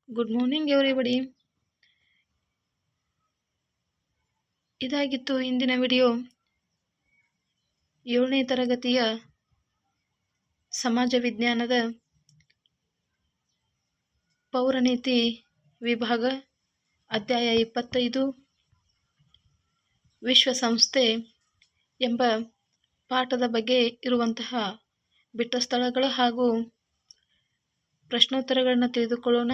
Good morning everybody. ಇದಾಗಿತ್ತು ಇಂದಿನ video. 7ನೇ ತರಗತಿಯ ಸಮಾಜ ವಿಜ್ಞಾನದ ಪೌರನೀತಿ ವಿಭಾಗ ಅಧ್ಯಾಯ 25 ವಿಶ್ವಸಂಸ್ಥೆ ಎಂಬ ಪಾಠದ ಬಗ್ಗೆ ಇರುವಂತಹ ಬಿಟ್ಟ ಸ್ಥಳಗಳು ಹಾಗೂ ಪ್ರಶ್ನೋತ್ತರಗಳನ್ನು ತಿಳಿದುಕೊಳ್ಳೋಣ.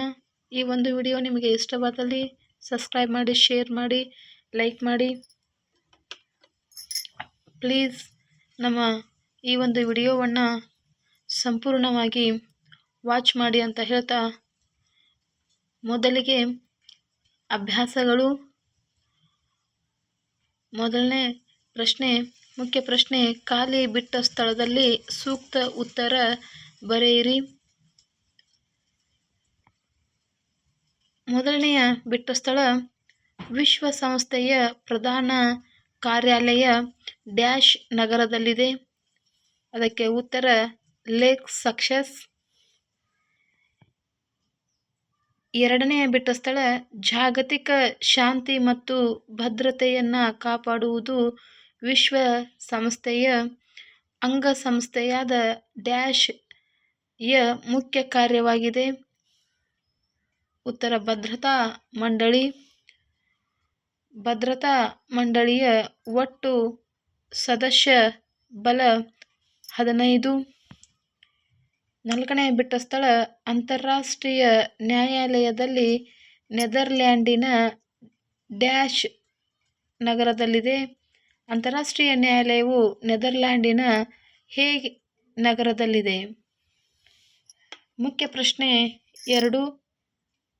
ಈ ಒಂದು ವಿಡಿಯೋ ನಿಮಗೆ ಇಷ್ಟವಾದಲ್ಲಿ ಸಬ್ಸ್ಕ್ರೈಬ್ ಮಾಡಿ, ಶೇರ್ ಮಾಡಿ, ಲೈಕ್ ಮಾಡಿ. ಪ್ಲೀಸ್ ನಮ್ಮ ಈ ಒಂದು ವಿಡಿಯೋವನ್ನು ಸಂಪೂರ್ಣವಾಗಿ ವಾಚ್ ಮಾಡಿ ಅಂತ ಹೇಳ್ತಾ, ಮೊದಲಿಗೆ ಅಭ್ಯಾಸಗಳು. ಮೊದಲನೇ ಪ್ರಶ್ನೆ, ಮುಖ್ಯ ಪ್ರಶ್ನೆ, ಖಾಲಿ ಬಿಟ್ಟ ಸ್ಥಳದಲ್ಲಿ ಸೂಕ್ತ ಉತ್ತರ ಬರೆಯಿರಿ. ಮೊದಲನೆಯ ಬಿಟ್ಟ ಸ್ಥಳ, ವಿಶ್ವಸಂಸ್ಥೆಯ ಪ್ರಧಾನ ಕಾರ್ಯಾಲಯ ಡ್ಯಾಶ್ ನಗರದಲ್ಲಿದೆ. ಅದಕ್ಕೆ ಉತ್ತರ ಲೇಕ್ ಸಕ್ಸೆಸ್. ಎರಡನೆಯ ಬಿಟ್ಟ ಸ್ಥಳ, ಜಾಗತಿಕ ಶಾಂತಿ ಮತ್ತು ಭದ್ರತೆಯನ್ನು ಕಾಪಾಡುವುದು ವಿಶ್ವಸಂಸ್ಥೆಯ ಅಂಗಸಂಸ್ಥೆಯಾದ ಡ್ಯಾಶ್ ಯ ಮುಖ್ಯ ಕಾರ್ಯವಾಗಿದೆ. ಉತ್ತರ ಭದ್ರತಾ ಮಂಡಳಿ. ಭದ್ರತಾ ಮಂಡಳಿಯ ಒಟ್ಟು ಸದಸ್ಯ ಬಲ 15. ನಾಲ್ಕನೇ ಬಿಟ್ಟ ಸ್ಥಳ, ಅಂತಾರಾಷ್ಟ್ರೀಯ ನ್ಯಾಯಾಲಯದಲ್ಲಿ ನೆದರ್ಲ್ಯಾಂಡಿನ ಡ್ಯಾಶ್ ನಗರದಲ್ಲಿದೆ. ಅಂತಾರಾಷ್ಟ್ರೀಯ ನ್ಯಾಯಾಲಯವು ನೆದರ್ಲ್ಯಾಂಡಿನ ಹೇಗ್ ನಗರದಲ್ಲಿದೆ. ಮುಖ್ಯ ಪ್ರಶ್ನೆ 2,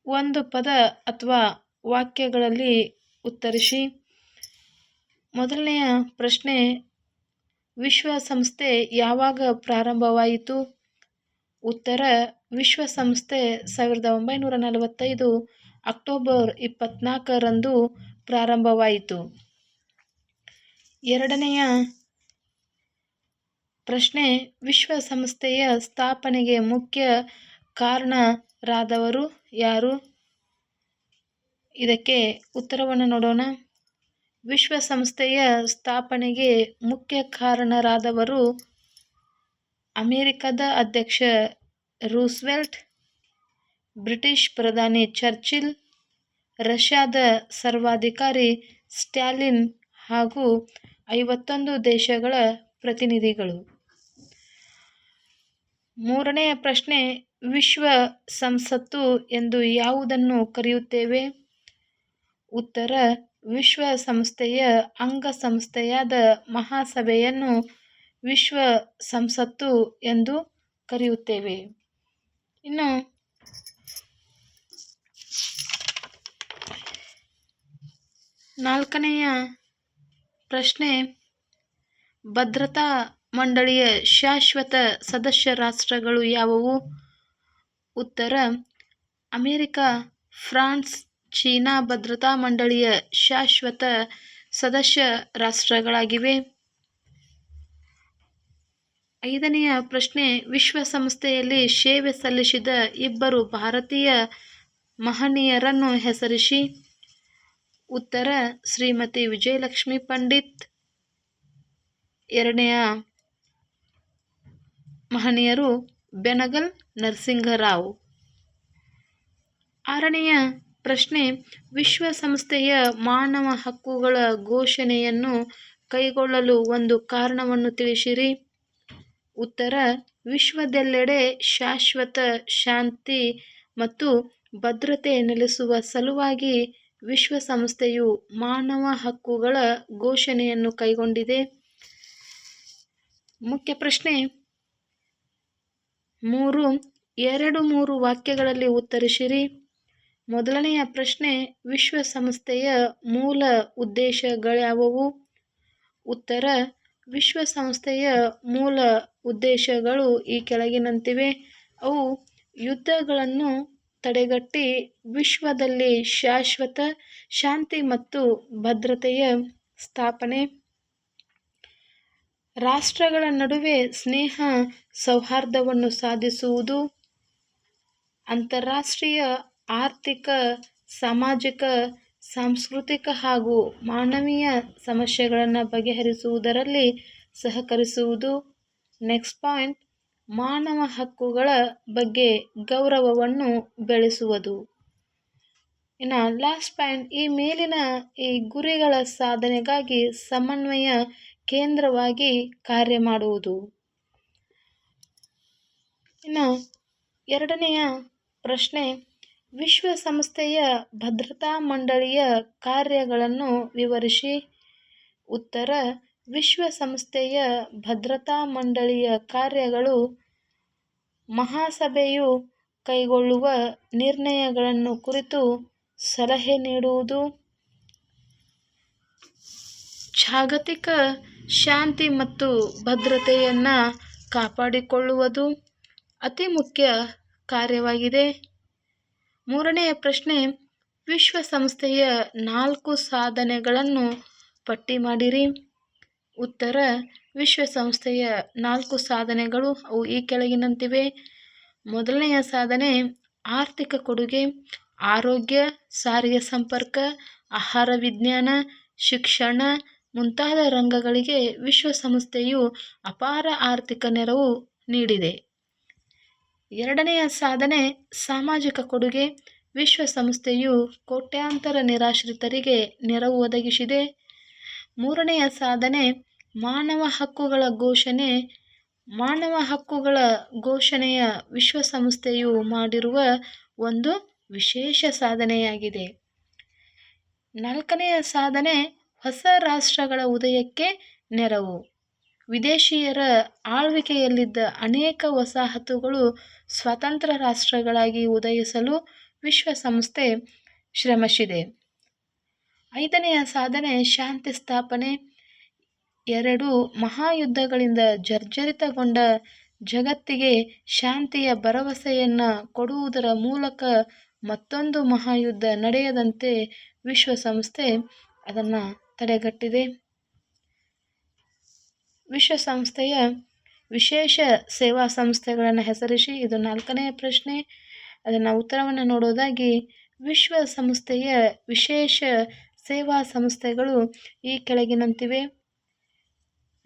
ಒಂದು ಪದ ಅಥವಾ ವಾಕ್ಯಗಳಲ್ಲಿ ಉತ್ತರಿಸಿ. ಮೊದಲನೆಯ ಪ್ರಶ್ನೆ, ವಿಶ್ವಸಂಸ್ಥೆ ಯಾವಾಗ ಪ್ರಾರಂಭವಾಯಿತು. ಉತ್ತರ, ವಿಶ್ವಸಂಸ್ಥೆ 1945 ಅಕ್ಟೋಬರ್ 24ರಂದು ಪ್ರಾರಂಭವಾಯಿತು. ಎರಡನೆಯ ಪ್ರಶ್ನೆ, ವಿಶ್ವಸಂಸ್ಥೆಯ ಸ್ಥಾಪನೆಗೆ ಮುಖ್ಯ ಕಾರಣರಾದವರು ಯಾರು. ಇದಕ್ಕೆ ಉತ್ತರವನ್ನು ನೋಡೋಣ. ವಿಶ್ವಸಂಸ್ಥೆಯ ಸ್ಥಾಪನೆಗೆ ಮುಖ್ಯ ಕಾರಣರಾದವರು ಅಮೆರಿಕದ ಅಧ್ಯಕ್ಷ ರೂಸ್ವೆಲ್ಟ್, ಬ್ರಿಟಿಷ್ ಪ್ರಧಾನಿ ಚರ್ಚಿಲ್, ರಷ್ಯಾದ ಸರ್ವಾಧಿಕಾರಿ ಸ್ಟಾಲಿನ್ ಹಾಗೂ 51 ದೇಶಗಳ ಪ್ರತಿನಿಧಿಗಳು. ಮೂರನೆಯ ಪ್ರಶ್ನೆ, ವಿಶ್ವ ಸಂಸತ್ತು ಎಂದು ಯಾವುದನ್ನು ಕರೆಯುತ್ತೇವೆ. ಉತ್ತರ, ವಿಶ್ವಸಂಸ್ಥೆಯ ಅಂಗಸಂಸ್ಥೆಯಾದ ಮಹಾಸಭೆಯನ್ನು ವಿಶ್ವ ಸಂಸತ್ತು ಎಂದು ಕರೆಯುತ್ತೇವೆ. ಇನ್ನು ನಾಲ್ಕನೆಯ ಪ್ರಶ್ನೆ, ಭದ್ರತಾ ಮಂಡಳಿಯ ಶಾಶ್ವತ ಸದಸ್ಯ ರಾಷ್ಟ್ರಗಳು ಯಾವುವು. ಉತ್ತರ, ಅಮೆರಿಕ, ಫ್ರಾನ್ಸ್, ಚೀನಾ ಭದ್ರತಾ ಮಂಡಳಿಯ ಶಾಶ್ವತ ಸದಸ್ಯ ರಾಷ್ಟ್ರಗಳಾಗಿವೆ. ಐದನೆಯ ಪ್ರಶ್ನೆ, ವಿಶ್ವಸಂಸ್ಥೆಯಲ್ಲಿ ಸೇವೆ ಸಲ್ಲಿಸಿದ 2 ಭಾರತೀಯ ಮಹನೀಯರನ್ನು ಹೆಸರಿಸಿ. ಉತ್ತರ, ಶ್ರೀಮತಿ ವಿಜಯಲಕ್ಷ್ಮಿ ಪಂಡಿತ್. ಎರಡನೆಯ ಮಹನೀಯರು ಬೆನಗಲ್ ನರಸಿಂಹರಾವ್. ಆರನೆಯ ಪ್ರಶ್ನೆ, ವಿಶ್ವಸಂಸ್ಥೆಯ ಮಾನವ ಹಕ್ಕುಗಳ ಘೋಷಣೆಯನ್ನು ಕೈಗೊಳ್ಳಲು ಒಂದು ಕಾರಣವನ್ನು ತಿಳಿಸಿರಿ. ಉತ್ತರ, ವಿಶ್ವದೆಲ್ಲೆಡೆ ಶಾಶ್ವತ ಶಾಂತಿ ಮತ್ತು ಭದ್ರತೆ ನೆಲೆಸುವ ಸಲುವಾಗಿ ವಿಶ್ವಸಂಸ್ಥೆಯು ಮಾನವ ಹಕ್ಕುಗಳ ಘೋಷಣೆಯನ್ನು ಕೈಗೊಂಡಿದೆ. ಮುಖ್ಯ ಪ್ರಶ್ನೆ 3, 2-3 ವಾಕ್ಯಗಳಲ್ಲಿ ಉತ್ತರಿಸಿರಿ. ಮೊದಲನೆಯ ಪ್ರಶ್ನೆ, ವಿಶ್ವಸಂಸ್ಥೆಯ ಮೂಲ ಉದ್ದೇಶಗಳ್ಯಾವುವು. ಉತ್ತರ, ವಿಶ್ವಸಂಸ್ಥೆಯ ಮೂಲ ಉದ್ದೇಶಗಳು ಈ ಕೆಳಗಿನಂತಿವೆ. ಅವು ಯುದ್ಧಗಳನ್ನು ತಡೆಗಟ್ಟಿ ವಿಶ್ವದಲ್ಲಿ ಶಾಶ್ವತ ಶಾಂತಿ ಮತ್ತು ಭದ್ರತೆಯ ಸ್ಥಾಪನೆ, ರಾಷ್ಟ್ರಗಳ ನಡುವೆ ಸ್ನೇಹ ಸೌಹಾರ್ದವನ್ನು ಸಾಧಿಸುವುದು, ಅಂತಾರಾಷ್ಟ್ರೀಯ ಆರ್ಥಿಕ, ಸಾಮಾಜಿಕ, ಸಾಂಸ್ಕೃತಿಕ ಹಾಗೂ ಮಾನವೀಯ ಸಮಸ್ಯೆಗಳನ್ನು ಬಗೆಹರಿಸುವುದರಲ್ಲಿ ಸಹಕರಿಸುವುದು. ನೆಕ್ಸ್ಟ್ ಪಾಯಿಂಟ್, ಮಾನವ ಹಕ್ಕುಗಳ ಬಗ್ಗೆ ಗೌರವವನ್ನು ಬೆಳೆಸುವುದು. ಇನ್ನು ಲಾಸ್ಟ್ ಪಾಯಿಂಟ್, ಈ ಮೇಲಿನ ಈ ಗುರಿಗಳ ಸಾಧನೆಗಾಗಿ ಸಮನ್ವಯ ಕೇಂದ್ರವಾಗಿ ಕಾರ್ಯ ಮಾಡುವುದು. ಇನ್ನು ಎರಡನೆಯ ಪ್ರಶ್ನೆ, ವಿಶ್ವಸಂಸ್ಥೆಯ ಭದ್ರತಾ ಮಂಡಳಿಯ ಕಾರ್ಯಗಳನ್ನು ವಿವರಿಸಿ. ಉತ್ತರ, ವಿಶ್ವಸಂಸ್ಥೆಯ ಭದ್ರತಾ ಮಂಡಳಿಯ ಕಾರ್ಯಗಳು ಮಹಾಸಭೆಯು ಕೈಗೊಳ್ಳುವ ನಿರ್ಣಯಗಳನ್ನು ಕುರಿತು ಸಲಹೆ ನೀಡುವುದು, ಜಾಗತಿಕ ಶಾಂತಿ ಮತ್ತು ಭದ್ರತೆಯನ್ನು ಕಾಪಾಡಿಕೊಳ್ಳುವುದು ಅತಿ ಮುಖ್ಯ ಕಾರ್ಯವಾಗಿದೆ. ಮೂರನೆಯ ಪ್ರಶ್ನೆ, ವಿಶ್ವಸಂಸ್ಥೆಯ 4 ಸಾಧನೆಗಳನ್ನು ಪಟ್ಟಿ ಮಾಡಿರಿ. ಉತ್ತರ, ವಿಶ್ವಸಂಸ್ಥೆಯ 4 ಸಾಧನೆಗಳು ಅವು ಈ ಕೆಳಗಿನಂತಿವೆ. ಮೊದಲನೆಯ ಸಾಧನೆ ಆರ್ಥಿಕ ಕೊಡುಗೆ, ಆರೋಗ್ಯ, ಸಾರಿಗೆ ಸಂಪರ್ಕ, ಆಹಾರ ವಿಜ್ಞಾನ, ಶಿಕ್ಷಣ ಮುಂತಾದ ರಂಗಗಳಿಗೆ ವಿಶ್ವಸಂಸ್ಥೆಯು ಅಪಾರ ಆರ್ಥಿಕ ನೆರವು ನೀಡಿದೆ. ಎರಡನೆಯ ಸಾಧನೆ ಸಾಮಾಜಿಕ ಕೊಡುಗೆ, ವಿಶ್ವಸಂಸ್ಥೆಯು ಕೋಟ್ಯಾಂತರ ನಿರಾಶ್ರಿತರಿಗೆ ನೆರವು ಒದಗಿಸಿದೆ. ಮೂರನೆಯ ಸಾಧನೆ ಮಾನವ ಹಕ್ಕುಗಳ ಘೋಷಣೆ, ಮಾನವ ಹಕ್ಕುಗಳ ಘೋಷಣೆಯ ವಿಶ್ವಸಂಸ್ಥೆಯು ಮಾಡಿರುವ ಒಂದು ವಿಶೇಷ ಸಾಧನೆಯಾಗಿದೆ. ನಾಲ್ಕನೆಯ ಸಾಧನೆ ಹೊಸ ರಾಷ್ಟ್ರಗಳ ಉದಯಕ್ಕೆ ನೆರವು, ವಿದೇಶಿಯರ ಆಳ್ವಿಕೆಯಲ್ಲಿದ್ದ ಅನೇಕ ವಸಾಹತುಗಳು ಸ್ವತಂತ್ರ ರಾಷ್ಟ್ರಗಳಾಗಿ ಉದಯಿಸಲು ವಿಶ್ವಸಂಸ್ಥೆ ಶ್ರಮಿಸಿದೆ. ಐದನೆಯ ಸಾಧನೆ ಶಾಂತಿ ಸ್ಥಾಪನೆ, 2 ಮಹಾಯುದ್ಧಗಳಿಂದ ಜರ್ಜರಿತಗೊಂಡ ಜಗತ್ತಿಗೆ ಶಾಂತಿಯ ಭರವಸೆಯನ್ನು ಕೊಡುವುದರ ಮೂಲಕ ಮತ್ತೊಂದು ಮಹಾಯುದ್ಧ ನಡೆಯದಂತೆ ವಿಶ್ವಸಂಸ್ಥೆ ಅದನ್ನು ತಡೆಗಟ್ಟಿದೆ. ವಿಶ್ವಸಂಸ್ಥೆಯ ವಿಶೇಷ ಸೇವಾ ಸಂಸ್ಥೆಗಳನ್ನು ಹೆಸರಿಸಿ. ಇದು 4ನೆಯ ಪ್ರಶ್ನೆ. ಅದನ್ನು ಉತ್ತರವನ್ನು ನೋಡೋದಾಗಿ, ವಿಶ್ವಸಂಸ್ಥೆಯ ವಿಶೇಷ ಸೇವಾ ಸಂಸ್ಥೆಗಳು ಈ ಕೆಳಗಿನಂತಿವೆ.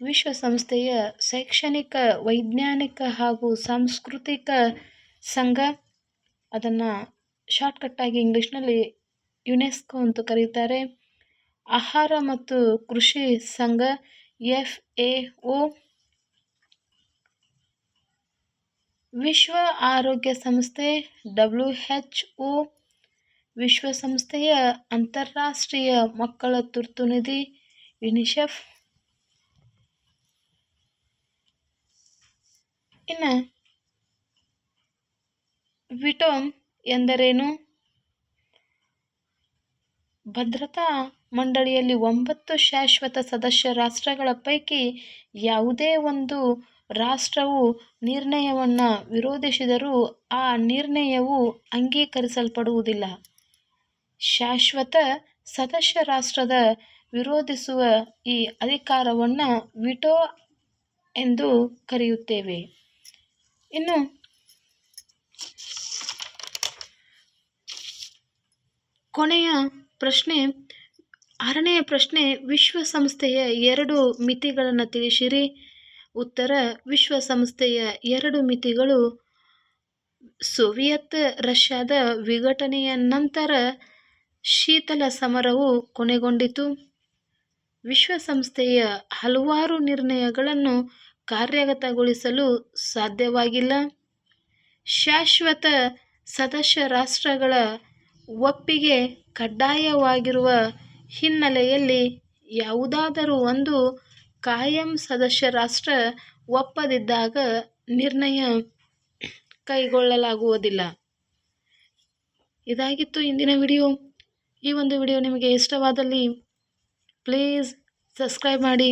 ವಿಶ್ವಸಂಸ್ಥೆಯ ಶೈಕ್ಷಣಿಕ, ವೈಜ್ಞಾನಿಕ ಹಾಗೂ ಸಾಂಸ್ಕೃತಿಕ ಸಂಘ, ಅದನ್ನು ಶಾರ್ಟ್ಕಟ್ಟಾಗಿ ಇಂಗ್ಲೀಷ್ನಲ್ಲಿ ಯುನೆಸ್ಕೋ ಅಂತ ಕರೀತಾರೆ. ಆಹಾರ ಮತ್ತು ಕೃಷಿ ಸಂಘ FAO, ವಿಶ್ವ ಆರೋಗ್ಯ ಸಂಸ್ಥೆ WHO, ವಿಶ್ವಸಂಸ್ಥೆಯ ಅಂತಾರಾಷ್ಟ್ರೀಯ ಮಕ್ಕಳ ತುರ್ತು ನಿಧಿ UNICEF. ಇನ್ನು ವಿಟೋ ಎಂದರೇನು? ಭದ್ರತಾ ಮಂಡಳಿಯಲ್ಲಿ 9 ಶಾಶ್ವತ ಸದಸ್ಯ ರಾಷ್ಟ್ರಗಳ ಪೈಕಿ ಯಾವುದೇ ಒಂದು ರಾಷ್ಟ್ರವು ನಿರ್ಣಯವನ್ನು ವಿರೋಧಿಸಿದರೂ ಆ ನಿರ್ಣಯವು ಅಂಗೀಕರಿಸಲ್ಪಡುವುದಿಲ್ಲ. ಶಾಶ್ವತ ಸದಸ್ಯ ರಾಷ್ಟ್ರದ ವಿರೋಧಿಸುವ ಈ ಅಧಿಕಾರವನ್ನು ವಿಟೋ ಎಂದು ಕರೆಯುತ್ತೇವೆ. ಇನ್ನು ಕೊನೆಯ ಪ್ರಶ್ನೆ, 6ನೆಯ ಪ್ರಶ್ನೆ, ವಿಶ್ವಸಂಸ್ಥೆಯ 2 ಮಿತಿಗಳನ್ನು ತಿಳಿಸಿರಿ. ಉತ್ತರ, ವಿಶ್ವಸಂಸ್ಥೆಯ 2 ಮಿತಿಗಳು ಸೋವಿಯತ್ ರಷ್ಯಾದ ವಿಘಟನೆಯ ನಂತರ ಶೀತಲ ಸಮರವು ಕೊನೆಗೊಂಡಿತು. ವಿಶ್ವಸಂಸ್ಥೆಯ ಹಲವಾರು ನಿರ್ಣಯಗಳನ್ನು ಕಾರ್ಯಗತಗೊಳಿಸಲು ಸಾಧ್ಯವಾಗಿಲ್ಲ. ಶಾಶ್ವತ ಸದಸ್ಯ ರಾಷ್ಟ್ರಗಳ ಒಪ್ಪಿಗೆ ಕಡ್ಡಾಯವಾಗಿರುವ ಹಿನ್ನೆಲೆಯಲ್ಲಿ ಯಾವುದಾದರೂ ಒಂದು ಕಾಯಂ ಸದಸ್ಯ ರಾಷ್ಟ್ರ ಒಪ್ಪದಿದ್ದಾಗ ನಿರ್ಣಯ ಕೈಗೊಳ್ಳಲಾಗುವುದಿಲ್ಲ. ಇದಾಗಿತ್ತು ಇಂದಿನ ವಿಡಿಯೋ. ಈ ಒಂದು ವಿಡಿಯೋ ನಿಮಗೆ ಇಷ್ಟವಾದಲ್ಲಿ ಪ್ಲೀಸ್ ಸಬ್ಸ್ಕ್ರೈಬ್ ಮಾಡಿ,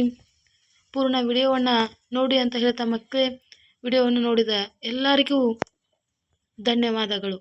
ಪೂರ್ಣ ವಿಡಿಯೋವನ್ನು ನೋಡಿ ಅಂತ ಹೇಳ್ತಾ ಮಕ್ಕಳೇ, ವಿಡಿಯೋವನ್ನು ನೋಡಿದ ಎಲ್ಲರಿಗೂ ಧನ್ಯವಾದಗಳು.